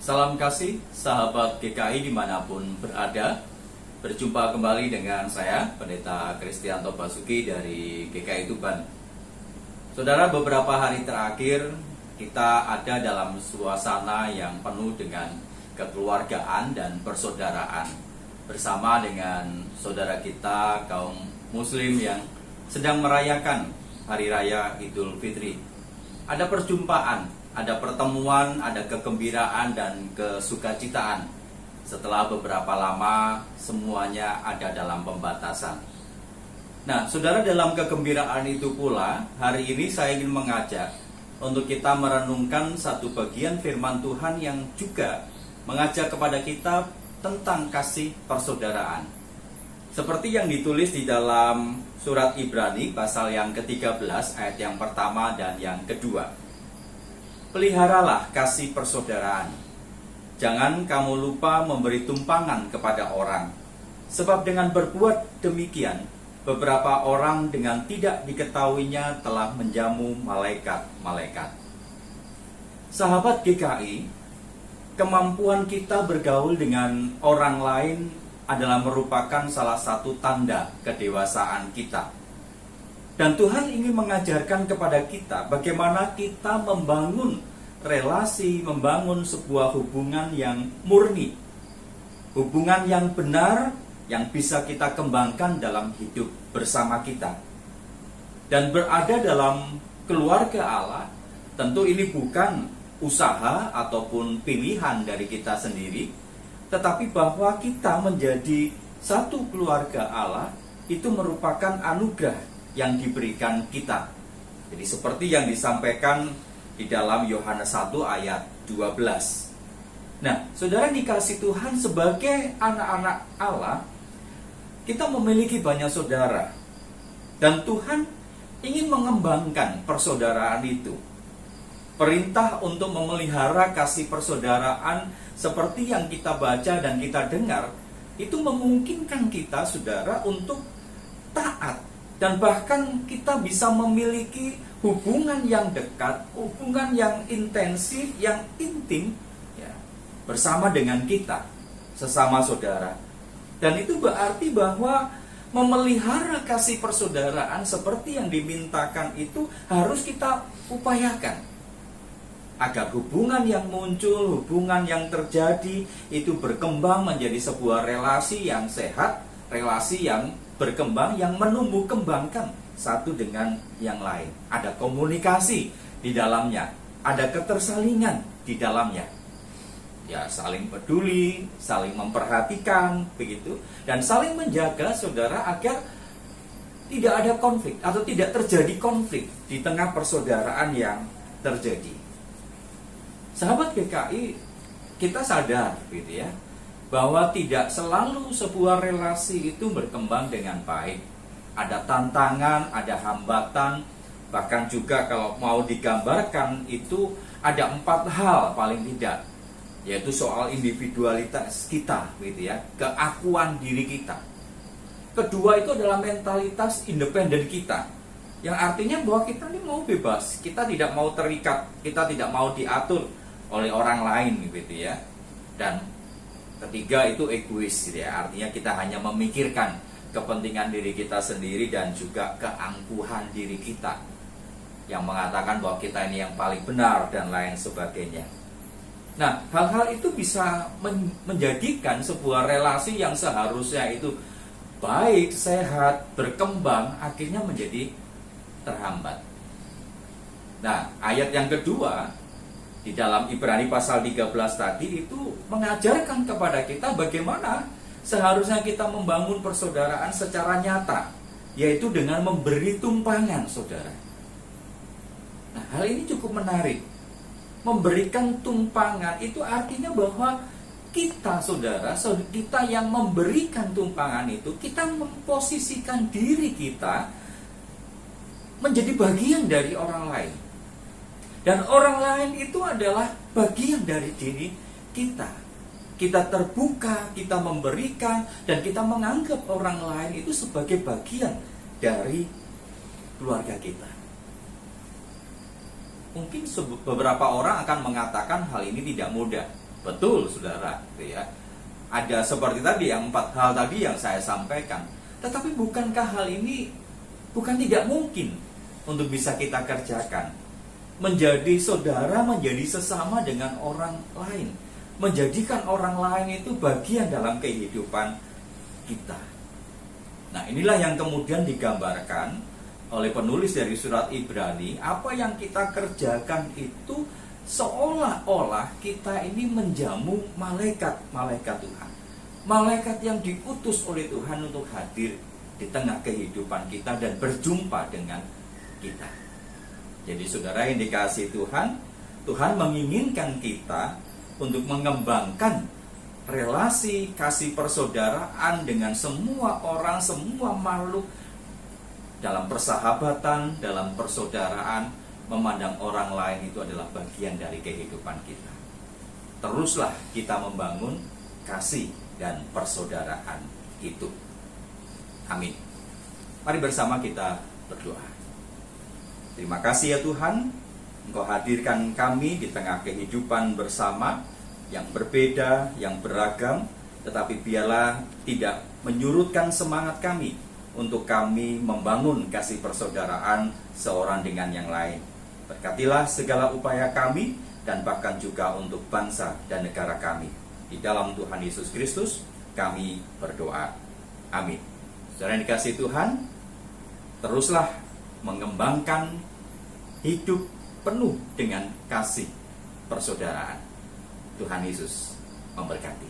Salam kasih sahabat GKI dimanapun berada. Berjumpa kembali dengan saya, Pendeta Kristianto Basuki dari GKI Tuban. Saudara, beberapa hari terakhir kita ada dalam suasana yang penuh dengan kekeluargaan dan persaudaraan, bersama dengan saudara kita kaum muslim yang sedang merayakan Hari Raya Idul Fitri. Ada perjumpaan, ada pertemuan, ada kegembiraan dan kesukacitaan. Setelah beberapa lama semuanya ada dalam pembatasan. Nah, saudara, dalam kegembiraan itu pula, hari ini saya ingin mengajak untuk kita merenungkan satu bagian firman Tuhan yang juga mengajak kepada kita tentang kasih persaudaraan. Seperti yang ditulis di dalam surat Ibrani pasal yang ke-13 ayat yang pertama dan yang kedua. Peliharalah kasih persaudaraan. Jangan kamu lupa memberi tumpangan kepada orang. Sebab dengan berbuat demikian, beberapa orang dengan tidak diketahuinya telah menjamu malaikat-malaikat. Sahabat GKI, kemampuan kita bergaul dengan orang lain adalah merupakan salah satu tanda kedewasaan kita. Dan Tuhan ingin mengajarkan kepada kita bagaimana kita membangun relasi, membangun sebuah hubungan yang murni, hubungan yang benar, yang bisa kita kembangkan dalam hidup bersama kita. Dan berada dalam keluarga Allah, tentu ini bukan usaha ataupun pilihan dari kita sendiri, tetapi bahwa kita menjadi satu keluarga Allah, itu merupakan anugerah yang diberikan kita. Jadi seperti yang disampaikan di dalam Yohanes 1 ayat 12. Nah, saudara dikasih Tuhan sebagai anak-anak Allah, kita memiliki banyak saudara. Dan Tuhan ingin mengembangkan persaudaraan itu. Perintah untuk memelihara kasih persaudaraan seperti yang kita baca dan kita dengar, itu memungkinkan kita, saudara, untuk taat. Dan bahkan kita bisa memiliki hubungan yang dekat, hubungan yang intensif, yang intim ya, bersama dengan kita, sesama saudara. Dan itu berarti bahwa memelihara kasih persaudaraan seperti yang dimintakan itu harus kita upayakan. Agar hubungan yang muncul, hubungan yang terjadi itu berkembang menjadi sebuah relasi yang sehat, relasi yang berkembang, yang menumbuh kembangkan satu dengan yang lain. Ada komunikasi di dalamnya, ada ketersalingan di dalamnya. Ya, saling peduli, saling memperhatikan, begitu, dan saling menjaga saudara agar tidak ada konflik atau tidak terjadi konflik di tengah persaudaraan yang terjadi. Sahabat GKI, kita sadar gitu ya, bahwa tidak selalu sebuah relasi itu berkembang dengan baik. Ada tantangan, ada hambatan, bahkan juga kalau mau digambarkan itu ada 4 hal paling tidak, yaitu soal individualitas kita gitu ya, keakuan diri kita. Kedua itu adalah mentalitas independen kita, yang artinya bahwa kita ini mau bebas, kita tidak mau terikat, kita tidak mau diatur oleh orang lain gitu ya. Dan ketiga itu egois gitu ya, artinya kita hanya memikirkan kepentingan diri kita sendiri dan juga keangkuhan diri kita, yang mengatakan bahwa kita ini yang paling benar dan lain sebagainya. Nah, hal-hal itu bisa menjadikan sebuah relasi yang seharusnya itu baik, sehat, berkembang, akhirnya menjadi terhambat. Nah, ayat yang kedua di dalam Ibrani pasal 13 tadi itu mengajarkan kepada kita bagaimana seharusnya kita membangun persaudaraan secara nyata, yaitu dengan memberi tumpangan, saudara. Nah, hal ini cukup menarik. Memberikan tumpangan itu artinya bahwa kita, saudara, kita yang memberikan tumpangan itu, kita memposisikan diri kita menjadi bagian dari orang lain. Dan orang lain itu adalah bagian dari diri kita. Kita terbuka, kita memberikan, dan kita menganggap orang lain itu sebagai bagian dari keluarga kita. Mungkin beberapa orang akan mengatakan hal ini tidak mudah. Betul, saudara, gitu ya. Ada seperti tadi yang 4 hal tadi yang saya sampaikan. Tetapi bukankah hal ini bukan tidak mungkin untuk bisa kita kerjakan? Menjadi saudara, menjadi sesama dengan orang lain, menjadikan orang lain itu bagian dalam kehidupan kita. Nah, inilah yang kemudian digambarkan oleh penulis dari surat Ibrani. Apa yang kita kerjakan itu seolah-olah kita ini menjamu malaikat-malaikat Tuhan. Malaikat yang diutus oleh Tuhan untuk hadir di tengah kehidupan kita dan berjumpa dengan kita. Jadi saudara yang dikasihi Tuhan, Tuhan menginginkan kita untuk mengembangkan relasi kasih persaudaraan dengan semua orang, semua makhluk, dalam persahabatan, dalam persaudaraan. Memandang orang lain itu adalah bagian dari kehidupan kita. Teruslah kita membangun kasih dan persaudaraan itu. Amin. Mari bersama kita berdoa. Terima kasih ya Tuhan, Engkau hadirkan kami di tengah kehidupan bersama yang berbeda, yang beragam, tetapi biarlah tidak menyurutkan semangat kami untuk kami membangun kasih persaudaraan seorang dengan yang lain. Berkatilah segala upaya kami dan bahkan juga untuk bangsa dan negara kami. Di dalam Tuhan Yesus Kristus kami berdoa. Amin. Saudara yang dikasihi Tuhan, teruslah mengembangkan hidup penuh dengan kasih persaudaraan. Tuhan Yesus memberkati.